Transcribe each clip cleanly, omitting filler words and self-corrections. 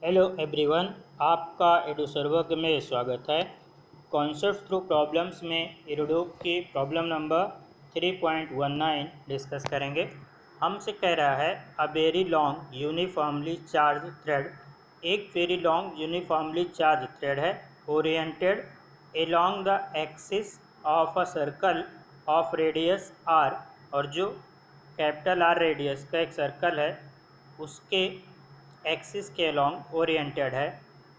Hello everyone, आपका एडुसर्वर में स्वागत है। कॉन्सेप्ट थ्रू प्रॉब्लम्स में इरोडोप की प्रॉब्लम नंबर 3.19 डिस्कस करेंगे। हमसे कह रहा है a very long uniformly charge thread, एक very long uniformly charge thread है oriented along the axis of a circle of radius R, और जो कैपिटल आर रेडियस का एक सर्कल है उसके एक्सिस के अलॉन्ग ओरिएंटेड है,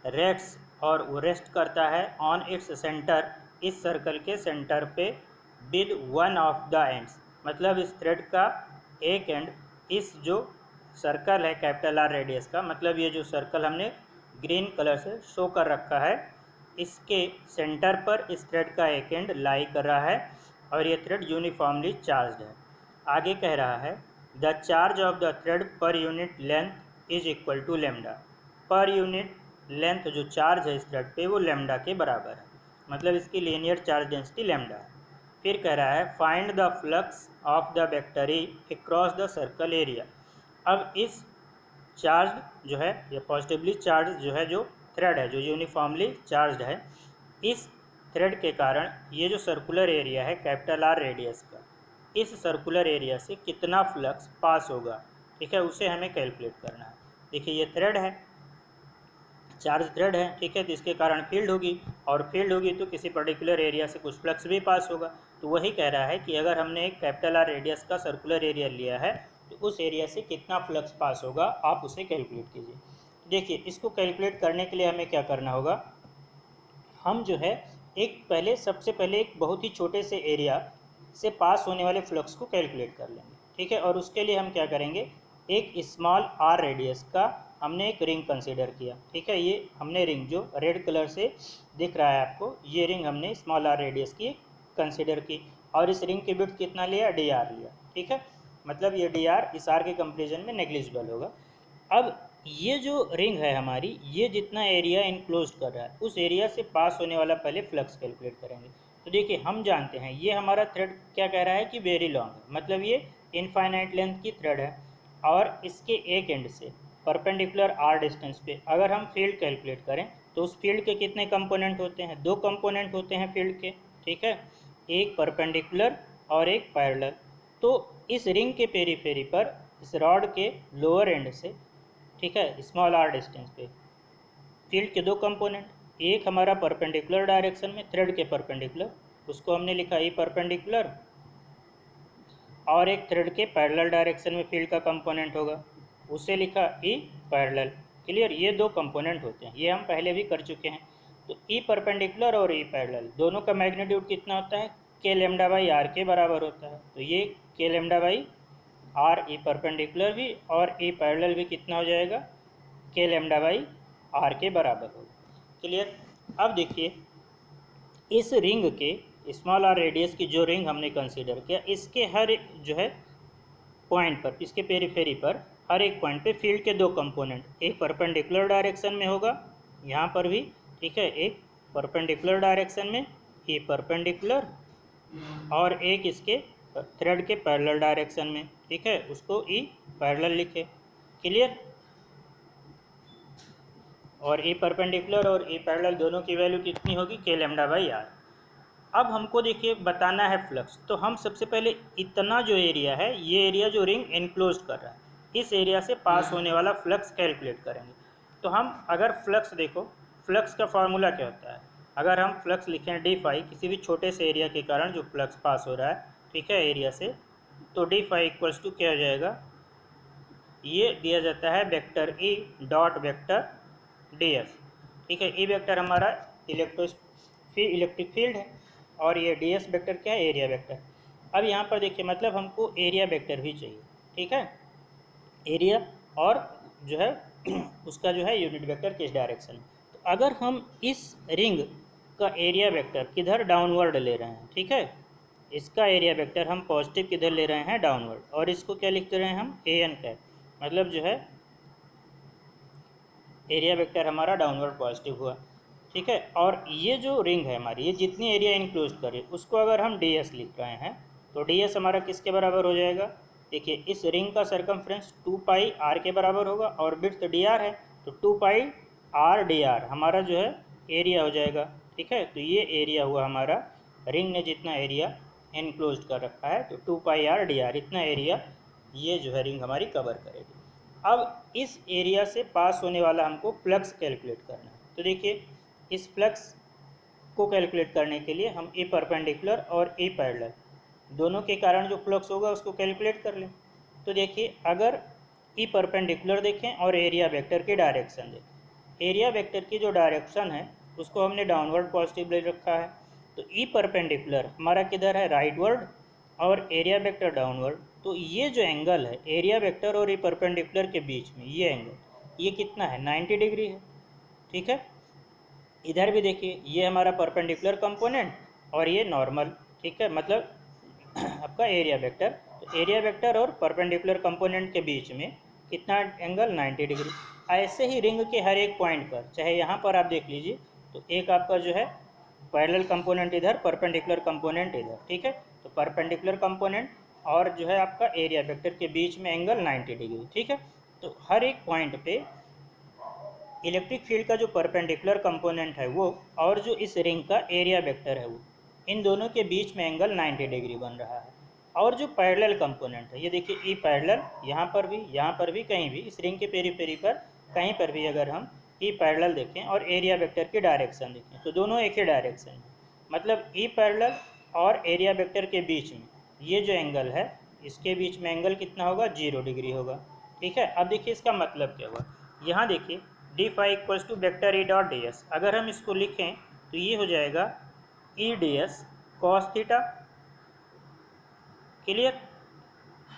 रेस्ट और वो रेस्ट करता है ऑन इट्स सेंटर, इस सर्कल के सेंटर पे, with one of the ends, मतलब इस थ्रेड का एक एंड इस जो सर्कल है कैपिटल आर रेडियस का, मतलब ये जो सर्कल हमने ग्रीन कलर से शो कर रखा है, इसके सेंटर पर इस थ्रेड का एक एंड लाई कर रहा है और ये थ्रेड यूनिफॉर्मली चार्ज्ड है। आगे कह रहा है the charge of the thread per unit length is equal to lambda, per unit length जो चार्ज है इस थ्रेड पे वो लेमडा के बराबर है, मतलब इसकी लीनियर चार्ज डेंसिटी लेमडा है। फिर कह रहा है find the flux of the vector E across the circle area. अब इस चार्ज जो है ये पॉजिटिवली चार्ज जो है, जो थ्रेड है जो यूनिफॉर्मली चार्ज है, इस थ्रेड के कारण ये जो सर्कुलर एरिया है कैपिटल आर रेडियस का, इस सर्कुलर एरिया से कितना फ्लक्स पास होगा, ठीक है, उसे हमें कैलकुलेट करना है। देखिए ये थ्रेड है, चार्ज थ्रेड है, ठीक है, तो इसके कारण फील्ड होगी, और फील्ड होगी तो किसी पर्टिकुलर एरिया से कुछ फ्लक्स भी पास होगा। तो वही कह रहा है कि अगर हमने एक कैपिटल आर रेडियस का सर्कुलर एरिया लिया है तो उस एरिया से कितना फ्लक्स पास होगा आप उसे कैलकुलेट कीजिए। देखिए इसको कैलकुलेट करने के लिए हमें क्या करना होगा, हम जो है सबसे पहले एक बहुत ही छोटे से एरिया से पास होने वाले फ्लक्स को कैलकुलेट कर लेंगे, ठीक है। और उसके लिए हम क्या करेंगे, एक स्मॉल आर रेडियस का हमने एक रिंग कंसीडर किया, ठीक है। ये हमने रिंग जो रेड कलर से दिख रहा है आपको, ये रिंग हमने स्मॉल आर रेडियस की कंसीडर की, और इस रिंग की विड्थ कितना लिया, डी आर लिया, ठीक है। मतलब ये डी आर इस आर के कंपेरिजन में नेग्लिजिबल होगा। अब ये जो रिंग है हमारी, ये जितना एरिया इनक्लोज कर रहा है उस एरिया से पास होने वाला पहले फ्लक्स कैलकुलेट करेंगे। तो देखिए हम जानते हैं ये हमारा थ्रेड क्या कह रहा है कि वेरी लॉन्ग है, मतलब ये इनफाइनाइट लेंथ की थ्रेड है, और इसके एक एंड से परपेंडिकुलर आर डिस्टेंस पे अगर हम फील्ड कैलकुलेट करें तो उस फील्ड के कितने कंपोनेंट होते हैं, दो कंपोनेंट होते हैं फील्ड के, ठीक है, एक परपेंडिकुलर और एक पैरेलल। तो इस रिंग के पेरीफेरी पर इस रॉड के लोअर एंड से, ठीक है, स्मॉल आर डिस्टेंस पे फील्ड के दो कंपोनेंट, एक हमारा परपेंडिकुलर डायरेक्शन में थ्रेड के परपेंडिकुलर, उसको हमने लिखा ई परपेंडिकुलर, और एक थ्रेड के पैरेलल डायरेक्शन में फील्ड का कंपोनेंट होगा, उसे लिखा ई पैरेलल। क्लियर, ये दो कंपोनेंट होते हैं, ये हम पहले भी कर चुके हैं। तो ई परपेंडिकुलर और ई पैरेलल दोनों का मैग्नीट्यूड कितना होता है, के लेमडा बाई आर के बराबर होता है। तो ये के lambda by R E perpendicular भी और ई पैरेलल भी कितना हो जाएगा, के लेमडा बाई आर के बराबर होगा। क्लियर। अब देखिए इस रिंग के स्मॉल आर रेडियस की जो रिंग हमने कंसीडर किया, इसके हर जो है पॉइंट पर, इसके पेरीफेरी पर हर एक पॉइंट पे फील्ड के दो कंपोनेंट, एक परपेंडिकुलर डायरेक्शन में होगा यहाँ पर भी, ठीक है, एक परपेंडिकुलर डायरेक्शन में ये परपेंडिकुलर, और एक इसके थ्रेड के पैरेलल डायरेक्शन में, ठीक है, उसको ई पैरेलल लिखे। क्लियर। और ए परपेंडिकुलर और ए पैरेलल दोनों की वैल्यू कितनी होगी, के लेमडा बाई आर। अब हमको देखिए बताना है फ्लक्स, तो हम सबसे पहले इतना जो एरिया है, ये एरिया जो रिंग इनक्लोज कर रहा है, इस एरिया से पास होने वाला फ्लक्स कैलकुलेट करेंगे। तो हम अगर फ्लक्स देखो, फ्लक्स का फार्मूला क्या होता है, अगर हम फ्लक्स लिखें डी फाई, किसी भी छोटे से एरिया के कारण जो फ्लक्स पास हो रहा है, ठीक है, एरिया से, तो डी फाई इक्वल्स टू क्या हो जाएगा, ये दिया जाता है vector E dot vector D S, ठीक है। ई वेक्टर हमारा इलेक्ट्रिक फील्ड है, और ये डी एस वेक्टर क्या है, एरिया वेक्टर। अब यहाँ पर देखिए मतलब हमको एरिया वेक्टर भी चाहिए, ठीक है, एरिया और जो है उसका जो है यूनिट वेक्टर किस डायरेक्शन में। तो अगर हम इस रिंग का एरिया वेक्टर किधर डाउनवर्ड ले रहे हैं, ठीक है, इसका एरिया वेक्टर हम पॉजिटिव किधर ले रहे हैं, डाउनवर्ड, और इसको क्या लिखते रहे हैं हम, ए एन का, मतलब जो है एरिया वेक्टर हमारा डाउनवर्ड पॉजिटिव हुआ, ठीक है। और ये जो रिंग है हमारी, ये जितनी एरिया इनक्लोज करे उसको अगर हम डी एस लिख रहे हैं तो डी एस हमारा किसके बराबर हो जाएगा, देखिए इस रिंग का सरकमफ्रेंस 2 पाई आर के बराबर होगा, और विड्थ डी आर है, तो 2πr/dr हमारा जो है एरिया हो जाएगा। ठीक है, तो ये एरिया हुआ हमारा, रिंग ने जितना एरिया एनक्लोज कर रखा है, तो 2πr/dr इतना एरिया ये जो है रिंग हमारी कवर करेगी। अब इस एरिया से पास होने वाला हमको फ्लक्स कैलकुलेट करना है। तो देखिए, इस फ्लक्स को कैलकुलेट करने के लिए हम ए परपेंडिकुलर और ए पैरेलल दोनों के कारण जो फ्लक्स होगा उसको कैलकुलेट कर लें। तो देखिए, अगर ई परपेंडिकुलर देखें और एरिया वेक्टर की डायरेक्शन देखें, एरिया वेक्टर की जो डायरेक्शन है उसको हमने डाउनवर्ड पॉजिटिव ले रखा है, तो ई परपेंडिकुलर हमारा किधर है, राइटवर्ड, और एरिया वेक्टर डाउनवर्ड। तो ये जो एंगल है एरिया वेक्टर और ई परपेंडिकुलर के बीच में, ये एंगल ये कितना है, 90 डिग्री है। ठीक है, इधर भी देखिए, ये हमारा परपेंडिकुलर कंपोनेंट और ये नॉर्मल। ठीक है, मतलब आपका एरिया वेक्टर, तो एरिया वेक्टर और परपेंडिकुलर कंपोनेंट के बीच में कितना एंगल, 90 डिग्री। ऐसे ही रिंग के हर एक पॉइंट पर, चाहे यहाँ पर आप देख लीजिए, तो एक आपका जो है पैरेलल कंपोनेंट इधर, परपेंडिकुलर कंपोनेंट इधर। ठीक है, तो परपेंडिकुलर कंपोनेंट और जो है आपका एरिया वेक्टर के बीच में एंगल 90 डिग्री। ठीक है, तो हर एक पॉइंट पे इलेक्ट्रिक फील्ड का जो परपेंडिकुलर कंपोनेंट है वो और जो इस रिंग का एरिया वेक्टर है वो, इन दोनों के बीच में एंगल 90 डिग्री बन रहा है। और जो पैरेलल कंपोनेंट है, ये देखिए ई पैरेलल, यहाँ पर भी कहीं भी इस रिंग के पेरी पर कहीं पर भी अगर हम ई पैरेलल देखें और एरिया वेक्टर की डायरेक्शन देखें तो दोनों एक ही डायरेक्शन है। मतलब ई पैरेलल और एरिया वेक्टर के बीच में ये जो एंगल है, इसके बीच में एंगल कितना होगा, 0 डिग्री होगा। ठीक है, अब देखिए इसका मतलब क्या हुआ, यहाँ देखिए d phi equals to vector E dot d s, अगर हम इसको लिखें तो ये हो जाएगा E d s cos theta. Clear.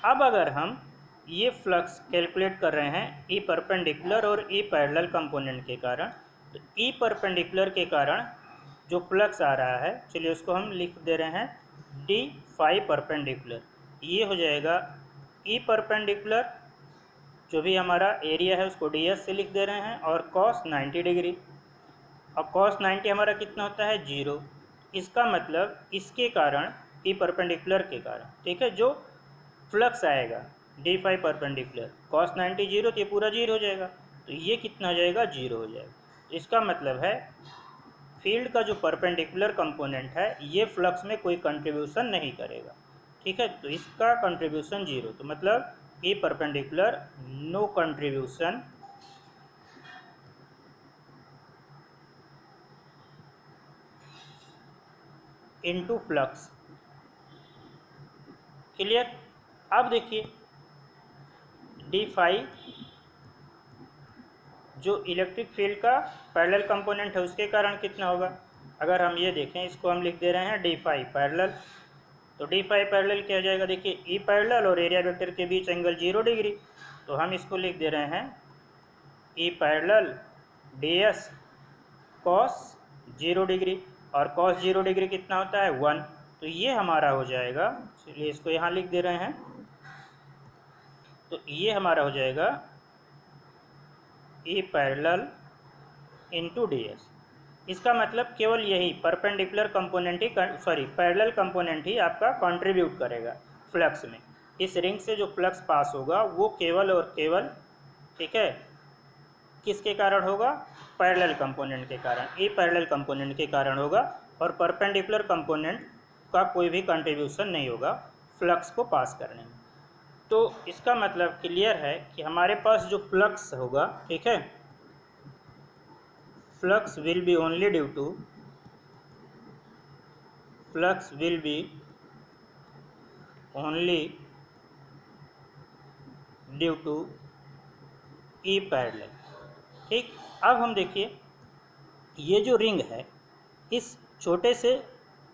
अब अगर हम ये फ्लक्स कैलकुलेट कर रहे हैं ई परपेंडिकुलर और ई पैरेलल कंपोनेंट के कारण, तो ई परपेंडिकुलर के कारण जो फ्लक्स आ रहा है, चलिए उसको हम लिख दे रहे हैं डी फाई परपेंडिकुलर, ये हो जाएगा ई परपेंडिकुलर, जो भी हमारा एरिया है उसको डी एस से लिख दे रहे हैं, और कॉस 90 डिग्री। अब कॉस 90 हमारा कितना होता है, 0। इसका मतलब इसके कारण ई परपेंडिकुलर के कारण, ठीक है, जो फ्लक्स आएगा डी फाई परपेंडिकुलर कॉस 90 0, तो ये पूरा 0 हो जाएगा, तो ये कितना हो जाएगा, 0 हो जाएगा। तो इसका मतलब है फील्ड का जो परपेंडिकुलर कंपोनेंट है ये फ्लक्स में कोई कंट्रीब्यूशन नहीं करेगा। ठीक है, तो इसका कंट्रीब्यूशन 0, तो मतलब a perpendicular no contribution into flux. Clear. अब देखिए डी फाई जो इलेक्ट्रिक फील्ड का पैरेलल कंपोनेंट है उसके कारण कितना होगा, अगर हम ये देखें, इसको हम लिख दे रहे हैं डी फाई पैरेलल, तो डी फाई पैरेलल क्या हो जाएगा, देखिए ई पैरेलल और एरिया वेक्टर के बीच एंगल 0 डिग्री, तो हम इसको लिख दे रहे हैं E parallel D s cos 0 degree, और कॉस 0 डिग्री कितना होता है, 1, तो ये हमारा हो जाएगा, चलिए इसको यहाँ लिख दे रहे हैं, तो ये हमारा हो जाएगा ई पैरेलल इंटू डी एस। इसका मतलब केवल यही परपेंडिकुलर कंपोनेंट ही, सॉरी पैरेलल कंपोनेंट ही आपका कंट्रीब्यूट करेगा फ्लक्स में। इस रिंग से जो फ्लक्स पास होगा वो केवल और केवल, ठीक है, किसके कारण होगा, पैरेलल कंपोनेंट के कारण, ए पैरेलल कंपोनेंट के कारण होगा, और परपेंडिकुलर कंपोनेंट का कोई भी कंट्रीब्यूशन नहीं होगा फ्लक्स को पास करने में। तो इसका मतलब क्लियर है कि हमारे पास जो फ्लक्स होगा, ठीक है, flux will be only due to E parallel. ठीक, अब हम देखिए ये जो रिंग है, इस छोटे से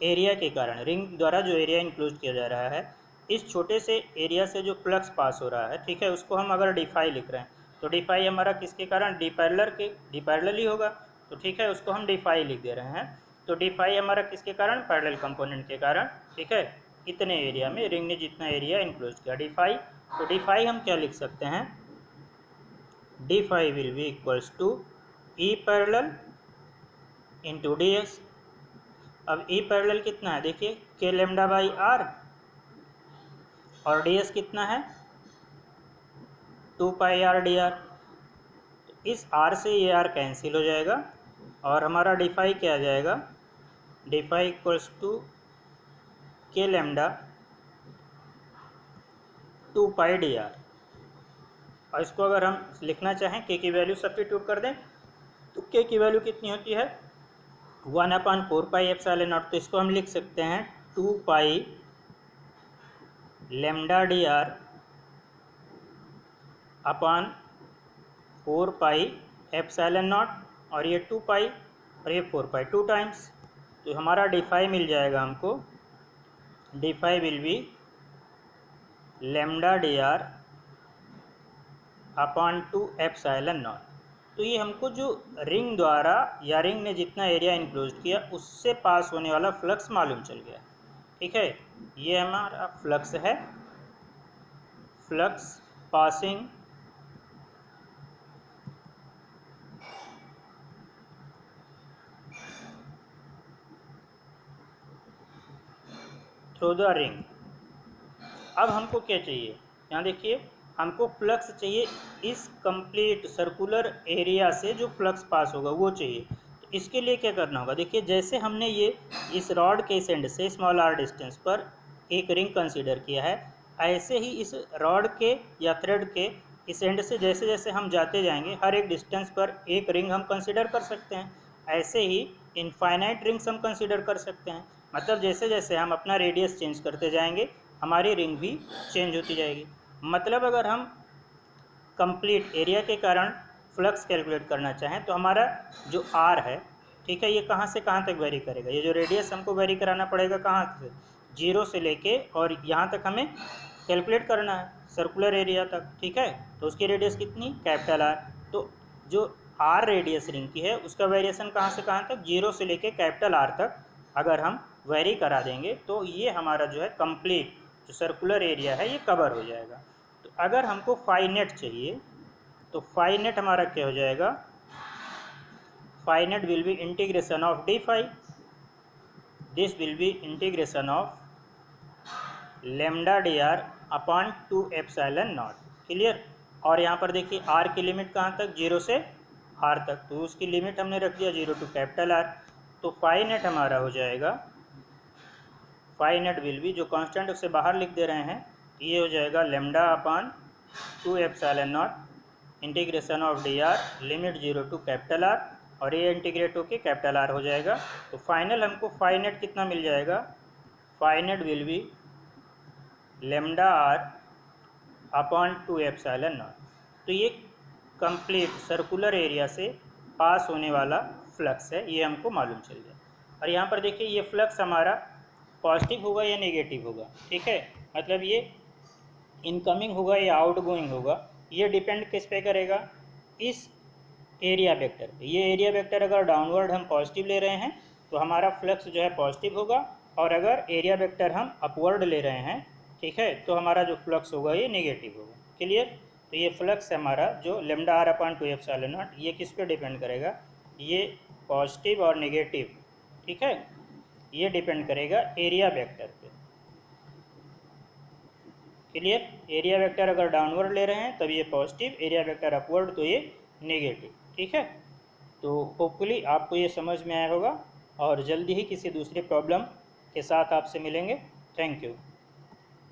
एरिया के कारण, रिंग द्वारा जो एरिया इंक्लोज किया जा रहा है, इस छोटे से एरिया से जो फ्लक्स पास हो रहा है, ठीक है, उसको हम अगर डी फाई लिख रहे हैं, तो डी फाई हमारा किसके कारण, डी पैरेलल ही होगा, तो ठीक है, उसको हम डी फाई लिख दे रहे हैं। तो डी फाई हमारा किसके कारण, पैरेलल कंपोनेंट के कारण। ठीक है, इतने एरिया में रिंग ने जितना एरिया इंक्लोज किया, डी फाई, तो डी फाई हम क्या लिख सकते हैं, d phi will be equals to E parallel into d s. अब ई पैरेलल कितना है, देखिए के लेमडा बाई आर, और डी एस कितना है, 2 पाई आर डी आर। तो इस आर से ये आर कैंसिल हो जाएगा और हमारा डी फाई क्या आ जाएगा, डी फाई इक्वल्स टू के लेमडा 2 पाई डी आर। और इसको अगर हम लिखना चाहें के की वैल्यू सब्स्टिट्यूट कर दें तो के की वैल्यू कितनी होती है 1/4 पाई एप्सिलॉन नॉट। तो इसको हम लिख सकते हैं 2 pi lambda d r upon 4 pi epsilon nought, और ये 2 पाई और ये 4 पाई 2 टाइम्स। तो हमारा डी फाई मिल जाएगा हमको, d phi will be lambda d r upon 2 epsilon naught. तो ये हमको जो रिंग द्वारा या रिंग ने जितना एरिया इनक्लोज किया उससे पास होने वाला फ्लक्स मालूम चल गया। ठीक है, ये हमारा फ्लक्स है, flux passing through the ring. अब हमको क्या चाहिए, यहाँ देखिए हमको फ्लक्स चाहिए इस कंप्लीट सर्कुलर एरिया से, जो फ्लक्स पास होगा वो चाहिए। तो इसके लिए क्या करना होगा, देखिए जैसे हमने ये इस रॉड के इस एंड से स्मॉल आर डिस्टेंस पर एक रिंग कंसीडर किया है, ऐसे ही इस रॉड के या थ्रेड के इस एंड से जैसे जैसे हम जाते जाएंगे हर एक डिस्टेंस पर एक रिंग हम कंसीडर कर सकते हैं। ऐसे ही इनफाइनाइट रिंग्स हम कंसीडर कर सकते हैं। मतलब जैसे जैसे हम अपना रेडियस चेंज करते जाएंगे हमारी रिंग भी चेंज होती जाएगी। मतलब अगर हम कंप्लीट एरिया के कारण फ्लक्स कैलकुलेट करना चाहें तो हमारा जो आर है, ठीक है, ये कहाँ से कहाँ तक वेरी करेगा, ये जो रेडियस हमको वेरी कराना पड़ेगा कहाँ से, 0 से लेके और यहाँ तक हमें कैलकुलेट करना है सर्कुलर एरिया तक। ठीक है, तो उसकी रेडियस कितनी, कैपिटल आर। तो जो आर रेडियस रिंग की है उसका वेरिएशन कहाँ से कहाँ तक, 0 से लेके कैपिटल आर तक अगर हम वेरी करा देंगे तो ये हमारा जो है कंप्लीट जो सर्कुलर एरिया है ये कवर हो जाएगा। तो अगर हमको फाई नेट चाहिए तो फाई नेट हमारा क्या हो जाएगा, phi net will be integration of d phi, this will be integration of lambda d r upon 2 epsilon naught. Clear. और यहाँ पर देखिए आर की लिमिट कहाँ तक, 0 से आर तक, तो उसकी लिमिट हमने रख दिया 0 टू कैपिटल आर। तो फाई नेट हमारा हो जाएगा, फाई नेट विल बी जो कांस्टेंट उसे बाहर लिख दे रहे हैं, ये हो जाएगा lambda upon 2 epsilon naught integration of d r limit 0 to capital R, और ये इंटीग्रेट होके कैपिटल आर हो जाएगा। तो फाइनल हमको फाई नेट कितना मिल जाएगा, phi net will be lambda R upon 2 epsilon naught. तो ये कंप्लीट सर्कुलर एरिया से पास होने वाला फ्लक्स है, ये हमको मालूम चल गया। और यहाँ पर देखिए ये फ्लक्स हमारा पॉजिटिव होगा या नेगेटिव होगा। ठीक है, मतलब ये इनकमिंग होगा या आउटगोइंग होगा, ये डिपेंड किस पे करेगा, इस एरिया वेक्टर पे। ये एरिया वेक्टर अगर डाउनवर्ड हम पॉजिटिव ले रहे हैं तो हमारा फ्लक्स जो है पॉजिटिव होगा, और अगर एरिया वेक्टर हम अपवर्ड ले रहे हैं, ठीक है, तो हमारा जो फ्लक्स होगा ये नेगेटिव होगा। क्लियर। तो ये फ्लक्स हमारा जो lambda R upon 2 epsilon naught, ये किस पे डिपेंड करेगा, ये पॉजिटिव और नेगेटिव, ठीक है, ये डिपेंड करेगा एरिया वेक्टर पे। क्लियर। एरिया वेक्टर अगर डाउनवर्ड ले रहे हैं तब ये पॉजिटिव, एरिया वेक्टर अपवर्ड तो ये नेगेटिव। ठीक है, तो होपफुली आपको ये समझ में आया होगा, और जल्दी ही किसी दूसरे प्रॉब्लम के साथ आपसे मिलेंगे। Thank you.